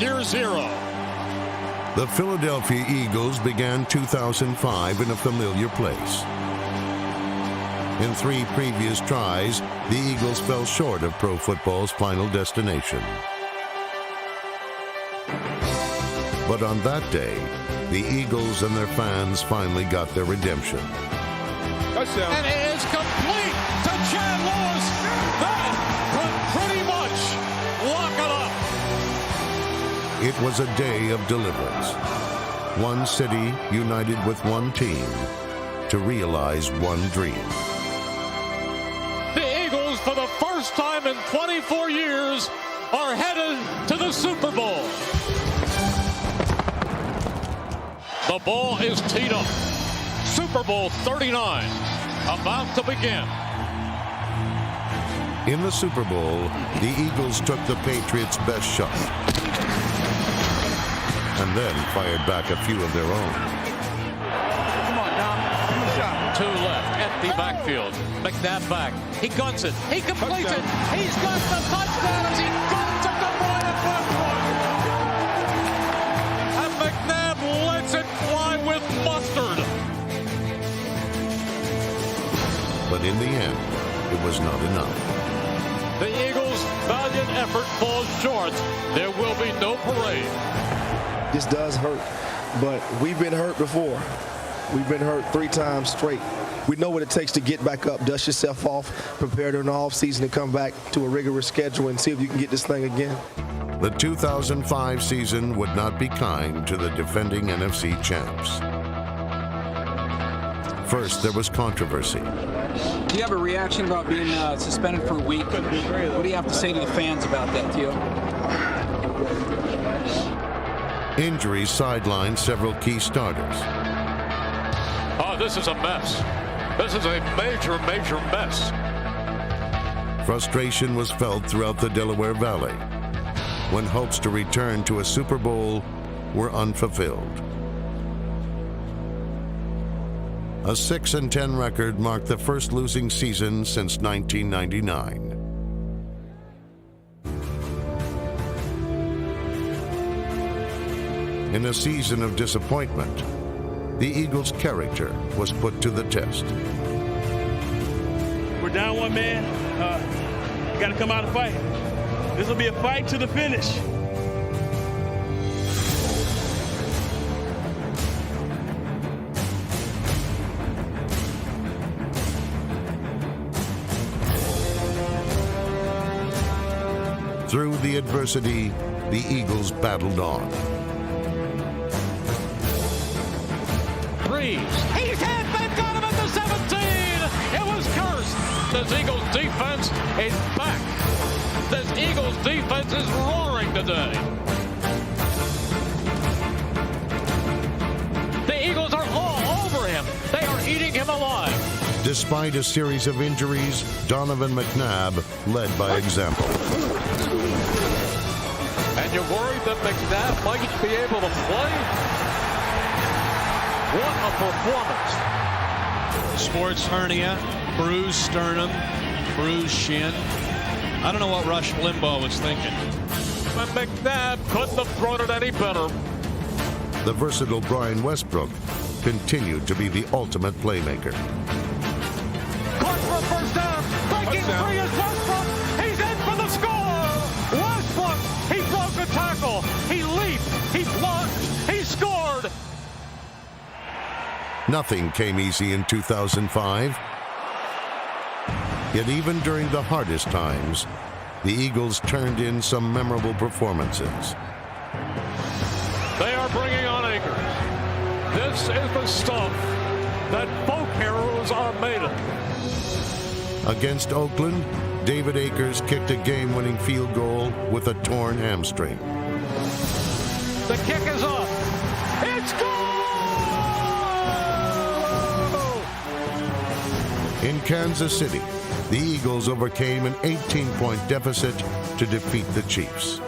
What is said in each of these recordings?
near zero. The Philadelphia Eagles began 2005 in a familiar place. In 3 previous tries, the Eagles fell short of pro football's final destination. But on that day, the Eagles and their fans finally got their redemption. Touchdown. And it is complete to Chad Lewis. That could pretty much lock it up. It was a day of deliverance. One city united with one team to realize one dream. The Eagles, for the first time in 24 years, are headed to the Super Bowl. The ball is teed up. Super Bowl 39 about to begin. In the Super Bowl, the Eagles took the Patriots' best shot and then fired back a few of their own. Come on, Dom. Give a shot. 2 left, empty backfield. McNabb back. He guns it. He completes it. He's got the touchdown as he guns at the right of left foot. And McNabb lets it fly with mustard. But in the end, it was not enough. The Eagles' valiant effort falls short. There will be no parade. This does hurt, but we've been hurt before. We've been hurt 3 times straight. We know what it takes to get back up, dust yourself off, prepare during the offseason to come back to a rigorous schedule and see if you can get this thing again. The 2005 season would not be kind to the defending NFC champs. First, there was controversy. Do you have a reaction about being suspended for a week? What do you have to say to the fans about that, Theo? Injuries sidelined several key starters. Oh, this is a mess. This is a major, major mess. Frustration was felt throughout the Delaware Valley when hopes to return to a Super Bowl were unfulfilled. A 6-10 record marked the first losing season since 1999. In a season of disappointment, the Eagles' character was put to the test. We're down 1 man. Got to come out and fight. This will be a fight to the finish. Through the adversity, the Eagles battled on. Reeves, he's hit, they've got him at the 17! It was cursed! This Eagles defense is back. This Eagles defense is roaring today. The Eagles are all over him. They are eating him alive. Despite a series of injuries, Donovan McNabb led by example. And you're worried that McNabb might be able to play? What a performance. Sports hernia, bruised sternum, bruised shin. I don't know what Rush Limbaugh was thinking. But McNabb couldn't have thrown it any better. The versatile Brian Westbrook continued to be the ultimate playmaker. Caught for a first down. Breaking free is Westbrook. He's in for the score. Westbrook, he broke the tackle. He leaped. He plunged. He scored. Nothing came easy in 2005. Yet even during the hardest times, the Eagles turned in some memorable performances. They are bringing on Akers. This is the stuff that folk heroes are made of. Against Oakland, David Akers kicked a game-winning field goal with a torn hamstring. The kick is up. It's goal! In Kansas City, the Eagles overcame an 18-point deficit to defeat the Chiefs.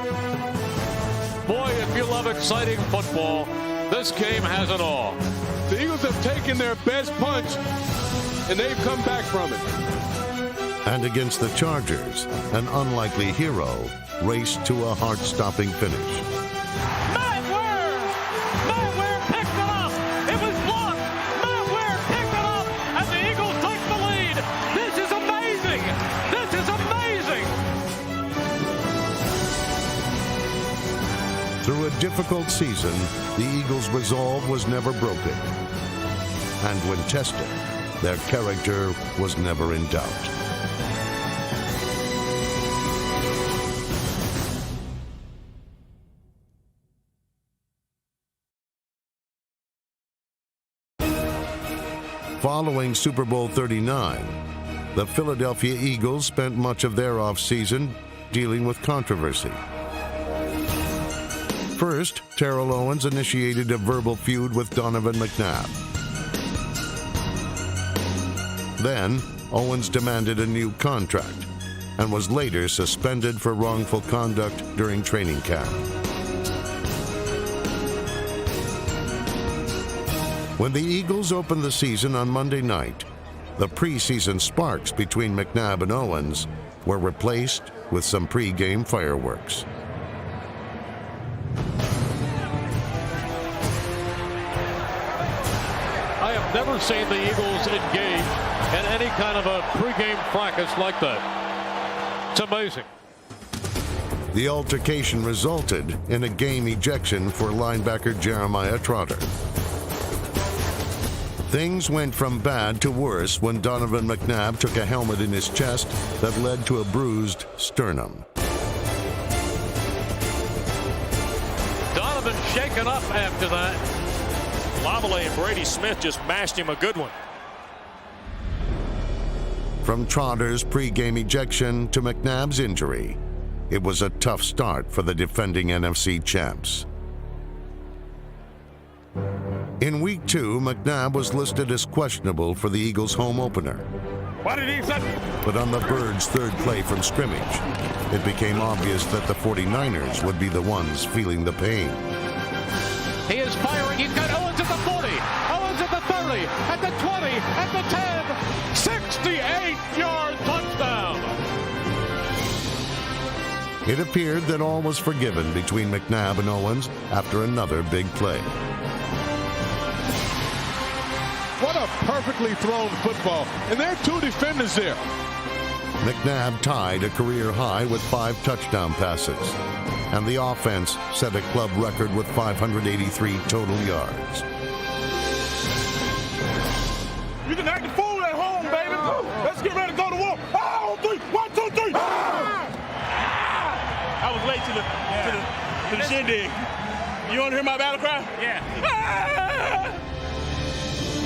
Boy, if you love exciting football, this game has it all. The Eagles have taken their best punch, and they've come back from it. And against the Chargers, an unlikely hero raced to a heart-stopping finish. Matt Ware! Matt Ware picked it up! It was blocked! Matt Ware picked it up! And the Eagles take the lead! This is amazing! This is amazing! Through a difficult season, the Eagles' resolve was never broken. And when tested, their character was never in doubt. Following Super Bowl 39, the Philadelphia Eagles spent much of their offseason dealing with controversy. First, Terrell Owens initiated a verbal feud with Donovan McNabb. Then, Owens demanded a new contract and was later suspended for wrongful conduct during training camp. When the Eagles opened the season on Monday night, the preseason sparks between McNabb and Owens were replaced with some pre-game fireworks. I have never seen the Eagles engage in any kind of a pregame fracas like that. It's amazing. The altercation resulted in a game ejection for linebacker Jeremiah Trotter. Things went from bad to worse when Donovan McNabb took a helmet in his chest that led to a bruised sternum. Donovan shaken up after that. Lavallee and Brady Smith just mashed him a good one. From Trotter's pre-game ejection to McNabb's injury, it was a tough start for the defending NFC champs. In Week 2, McNabb was listed as questionable for the Eagles' home opener. Why did he accept? But on the Birds' third play from scrimmage, it became obvious that the 49ers would be the ones feeling the pain. He is firing. He's got Owens at the 40. Owens at the 30. At the 20. At the 10. 68-yard touchdown. It appeared that all was forgiven between McNabb and Owens after another big play. What a perfectly thrown football. And there are two defenders there. McNabb tied a career high with 5 touchdown passes, and the offense set a club record with 583 total yards. You can act the fool at home, baby. Let's get ready to go to war. Oh, 3, 1, 2, 3. I was late to the shindig. You want to hear my battle cry? Yeah.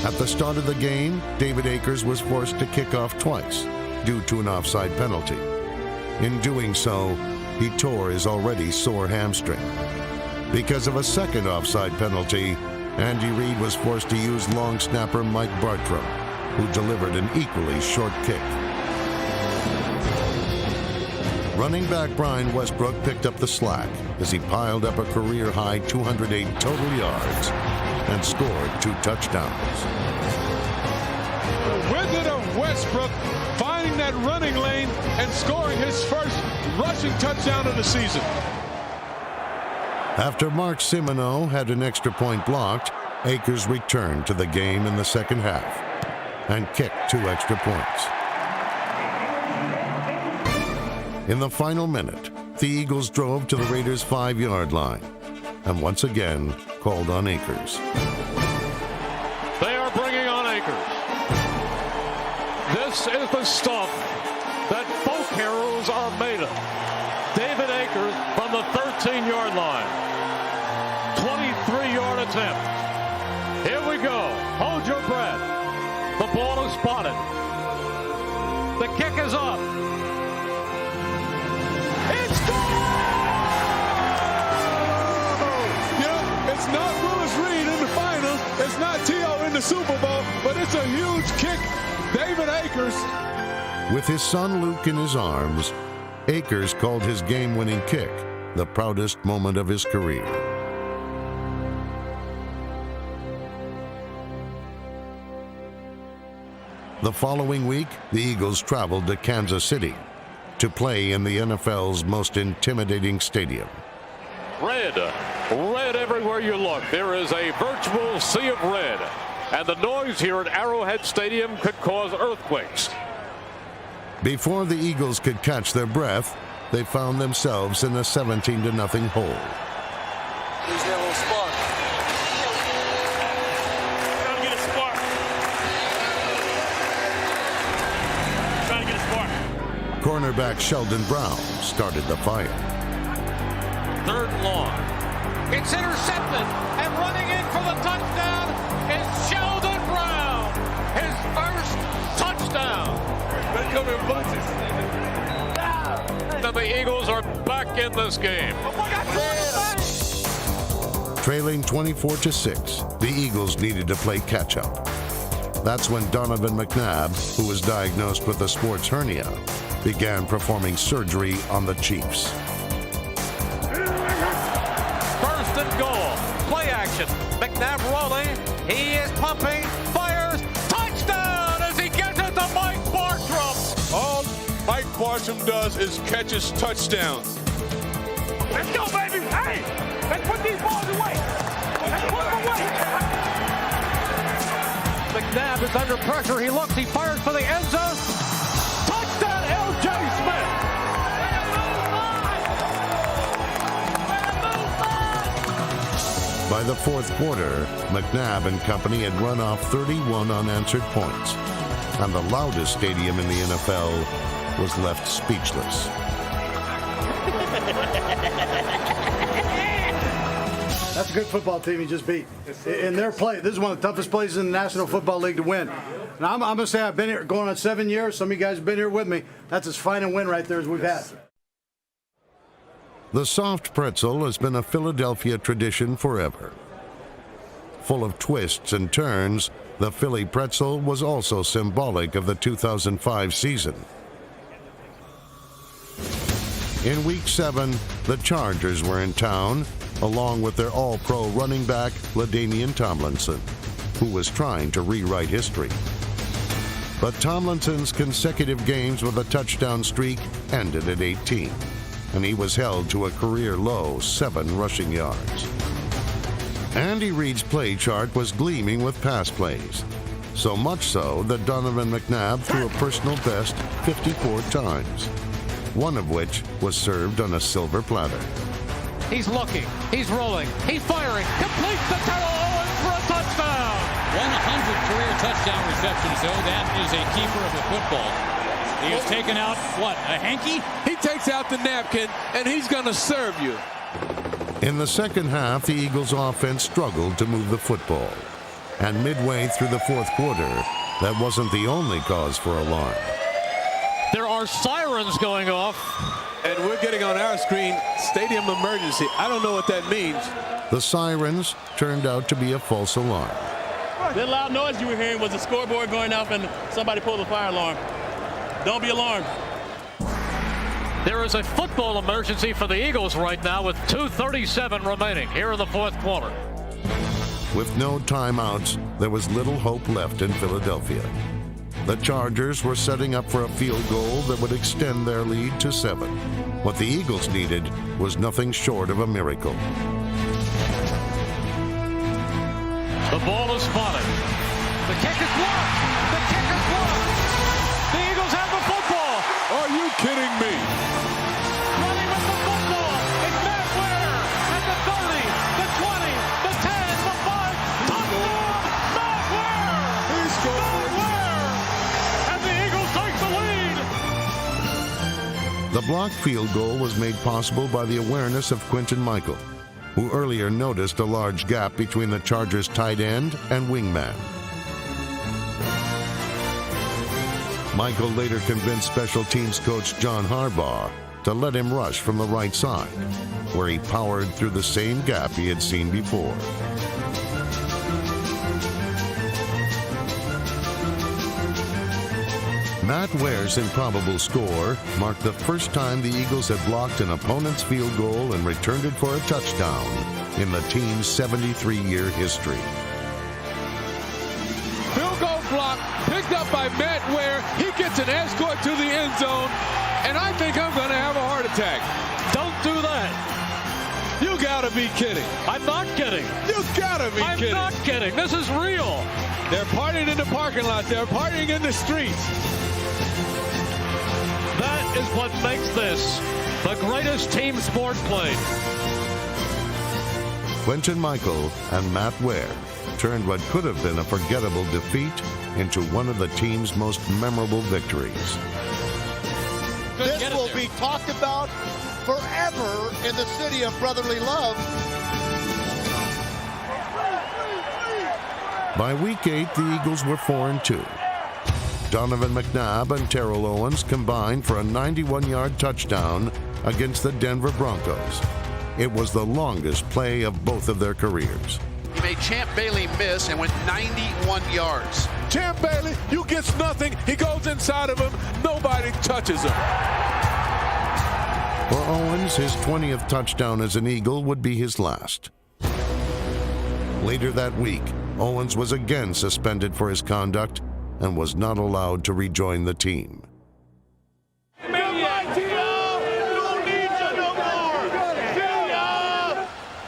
At the start of the game, David Akers was forced to kick off twice due to an offside penalty. In doing so, he tore his already sore hamstring. Because of a second offside penalty, Andy Reid was forced to use long snapper Mike Bartram, who delivered an equally short kick. Running back Brian Westbrook picked up the slack as he piled up a career-high 208 total yards and scored 2 touchdowns. The Wizard of Westbrook finding that running lane and scoring his first rushing touchdown of the season. After Mark Simoneau had an extra point blocked, Akers returned to the game in the second half and kicked 2 extra points. In the final minute, the Eagles drove to the Raiders' 5-yard line and once again called on Akers. They are bringing on Akers. This is the stuff that folk heroes are made of. David Akers from the 13-yard line. 23-yard attempt. Here we go. Hold your breath. The ball is spotted. The kick is up. It's gone! Yeah, it's not Willis Reed in the final. It's not T.O. in the Super Bowl, but it's a huge kick. David Akers. With his son Luke in his arms, Akers called his game-winning kick the proudest moment of his career. The following week, the Eagles traveled to Kansas City to play in the NFL's most intimidating stadium. Red. Red everywhere you look. There is a virtual sea of red. And the noise here at Arrowhead Stadium could cause earthquakes. Before the Eagles could catch their breath, they found themselves in a 17-0 hole. Here's that little spark. Trying to get a spark. Trying to get a spark. Cornerback Sheldon Brown started the fire. 3rd and long. It's intercepted, and running in for the touchdown is Sheldon Brown. His first touchdown. They come in bunches. And the Eagles are back in this game. Trailing 24-6, the Eagles needed to play catch-up. That's when Donovan McNabb, who was diagnosed with a sports hernia, began performing surgery on the Chiefs. 1st and goal. Play action. McNabb rolling. He is pumping. Fires. Touchdown as he gets it to Mike Bartram. All Mike Bartram does is catches touchdowns. Let's go, baby. Hey, let's put these balls away. Let's put them away. McNabb is under pressure. He looks. He fires for the end zone. Touchdown, L.J. Smith. By the 4th quarter, McNabb and company had run off 31 unanswered points, and the loudest stadium in the NFL was left speechless. That's a good football team he just beat. In their play, this is one of the toughest places in the National Football League to win. Now, I'm going to say I've been here going on 7 years. Some of you guys have been here with me. That's as fine a win right there as we've had. The soft pretzel has been a Philadelphia tradition forever. Full of twists and turns, the Philly pretzel was also symbolic of the 2005 season. In Week 7, the Chargers were in town, along with their all-pro running back, LaDainian Tomlinson, who was trying to rewrite history. But Tomlinson's consecutive games with a touchdown streak ended at 18, and he was held to a career-low 7 rushing yards. Andy Reid's play chart was gleaming with pass plays, so much so that Donovan McNabb threw a personal best 54 times, one of which was served on a silver platter. He's looking. He's rolling. He's firing. Completes the Terrell Owens for a touchdown. 100 career touchdown receptions, though. That is a keeper of the football. He has taken out, what, a hanky? He takes out the napkin, and he's going to serve you. In the second half, the Eagles' offense struggled to move the football. And midway through the 4th quarter, that wasn't the only cause for alarm. There are sirens going off. And we're getting on our screen, stadium emergency. I don't know what that means. The sirens turned out to be a false alarm. The loud noise you were hearing was the scoreboard going off and somebody pulled the fire alarm. Don't be alarmed. There is a football emergency for the Eagles right now with 2:37 remaining here in the 4th quarter. With no timeouts, there was little hope left in Philadelphia. The Chargers were setting up for a field goal that would extend their lead to 7. What the Eagles needed was nothing short of a miracle. The ball is spotted. The kick is blocked. The kick is blocked. The Eagles have the football. Are you kidding me? Running with the football. It's Matt Ware at the 30, the 20, the 10, the 5. Touchdown, Matt Ware. He scored. Matt Ware. And the Eagles take the lead. The blocked field goal was made possible by the awareness of Quinton Michael, who earlier noticed a large gap between the Chargers' tight end and wingman. Michael later convinced special teams coach John Harbaugh to let him rush from the right side, where he powered through the same gap he had seen before. Matt Ware's improbable score marked the first time the Eagles had blocked an opponent's field goal and returned it for a touchdown in the team's 73-year history. Field goal block picked up by Matt Ware. He gets an escort to the end zone, and I think I'm going to have a heart attack. Don't do that. You got gotta be kidding. I'm not kidding. You gotta be kidding. I'm not kidding. This is real. They're partying in the parking lot. They're partying in the streets. That is what makes this the greatest team sport played. Quentin Michael and Matt Ware turned what could have been a forgettable defeat into one of the team's most memorable victories. This will be talked about forever in the city of brotherly love. By week 8, the Eagles were 4-2. Donovan McNabb and Terrell Owens combined for a 91-yard touchdown against the Denver Broncos. It was the longest play of both of their careers. He made Champ Bailey miss and went 91 yards. Champ Bailey, you gets nothing. He goes inside of him. Nobody touches him. For Owens, his 20th touchdown as an Eagle would be his last. Later that week, Owens was again suspended for his conduct and was not allowed to rejoin the team.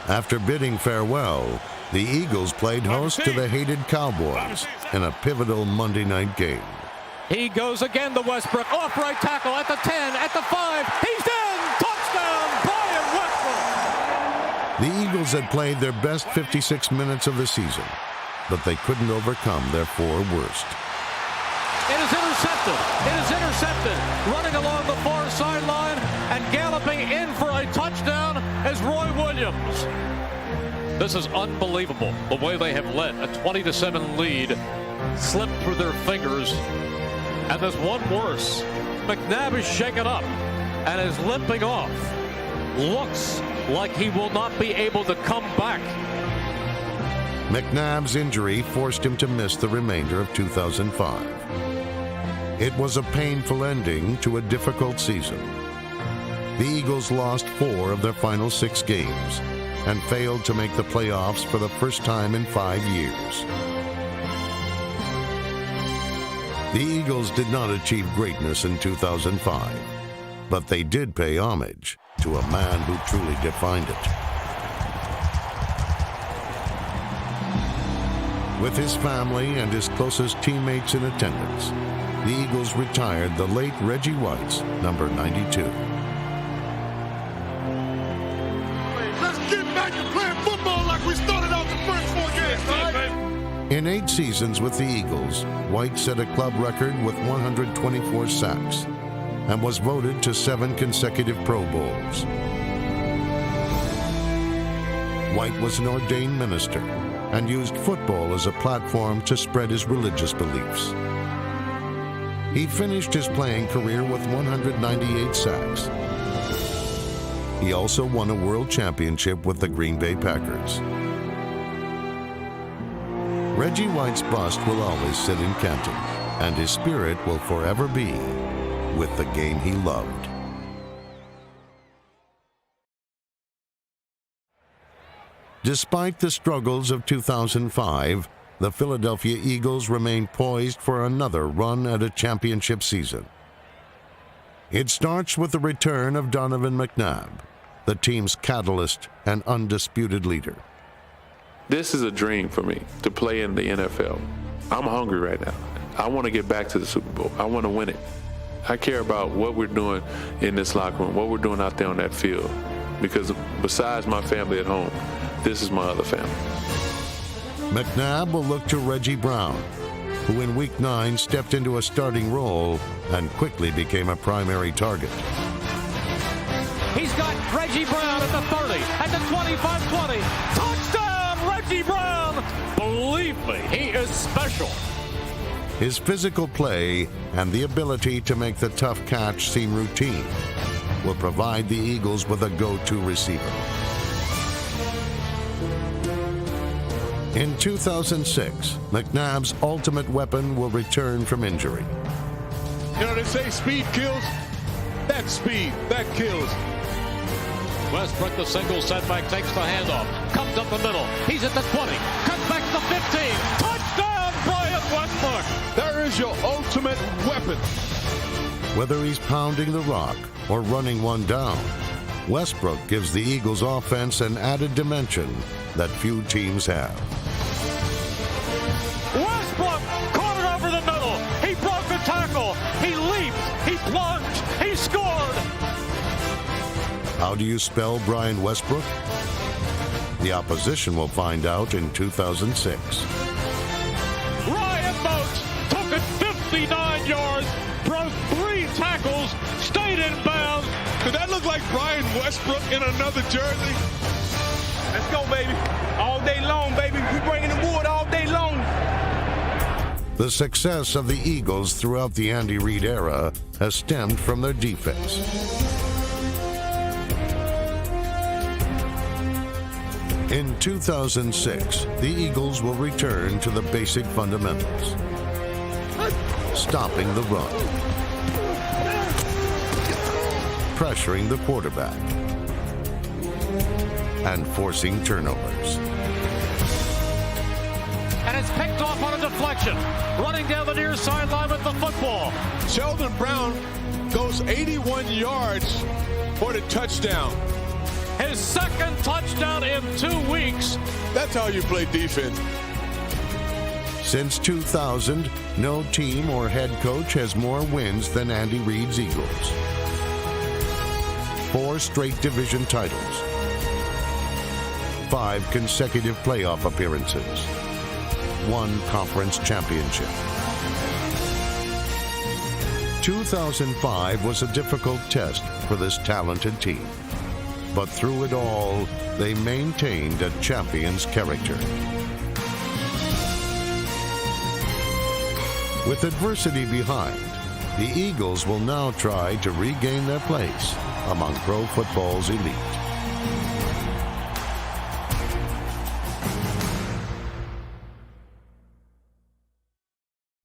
After bidding farewell, the Eagles played host to the hated Cowboys in a pivotal Monday night game. He goes again to Westbrook. Off right tackle at the 10, at the 5. He's in! Touchdown, Brian Westbrook! The Eagles had played their best 56 minutes of the season, but they couldn't overcome their 4 worst. It is intercepted. It is intercepted. Running along the far sideline and galloping in for a touchdown is Roy Williams. This is unbelievable, the way they have let a 20-7 lead slip through their fingers. And there's one worse. McNabb is shaken up and is limping off. Looks like he will not be able to come back. McNabb's injury forced him to miss the remainder of 2005. It was a painful ending to a difficult season. The Eagles lost 4 of their final 6 games and failed to make the playoffs for the first time in 5 years. The Eagles did not achieve greatness in 2005, but they did pay homage to a man who truly defined it. With his family and his closest teammates in attendance, the Eagles retired the late Reggie White's number 92. Let's get back to playing football like we started out the first 4 games, right? In 8 seasons with the Eagles, White set a club record with 124 sacks and was voted to 7 consecutive Pro Bowls. White was an ordained minister and used football as a platform to spread his religious beliefs. He finished his playing career with 198 sacks. He also won a world championship with the Green Bay Packers. Reggie White's bust will always sit in Canton, and his spirit will forever be with the game he loved. Despite the struggles of 2005, the Philadelphia Eagles remain poised for another run at a championship season. It starts with the return of Donovan McNabb, the team's catalyst and undisputed leader. This is a dream for me, to play in the NFL. I'm hungry right now. I want to get back to the Super Bowl. I want to win it. I care about what we're doing in this locker room, what we're doing out there on that field, because besides my family at home, this is my other family. McNabb will look to Reggie Brown, who in Week 9 stepped into a starting role and quickly became a primary target. He's got Reggie Brown at the 30, at the 25-20. Touchdown, Reggie Brown! Believe me, he is special. His physical play and the ability to make the tough catch seem routine will provide the Eagles with a go-to receiver. In 2006, McNabb's ultimate weapon will return from injury. You know, they say speed kills. That's speed. That kills. Westbrook, the single setback, takes the handoff, comes up the middle. He's at the 20, cuts back to the 15. Touchdown, Brian Westbrook! There is your ultimate weapon. Whether he's pounding the rock or running one down, Westbrook gives the Eagles offense an added dimension that few teams have. Westbrook caught it over the middle. He broke the tackle. He leaped. He plunged. He scored. How do you spell Brian Westbrook? The opposition will find out in 2006. Ryan Moats took it 59 yards, broke 3 tackles, stayed in bounds. Did that look like Brian Westbrook in another jersey? Let's go, baby. All day long, baby. We bringing the wood all day long. The success of the Eagles throughout the Andy Reid era has stemmed from their defense. In 2006, the Eagles will return to the basic fundamentals. Stopping the run. Pressuring the quarterback. And forcing turnovers. And it's picked off on a deflection. Running down the near sideline with the football. Sheldon Brown goes 81 yards for the touchdown. His second touchdown in 2 weeks. That's how you play defense. Since 2000, no team or head coach has more wins than Andy Reid's Eagles. 4 straight division titles. 5 consecutive playoff appearances. 1 conference championship. 2005 was a difficult test for this talented team. But through it all, they maintained a champion's character. With adversity behind, the Eagles will now try to regain their place among pro football's elite.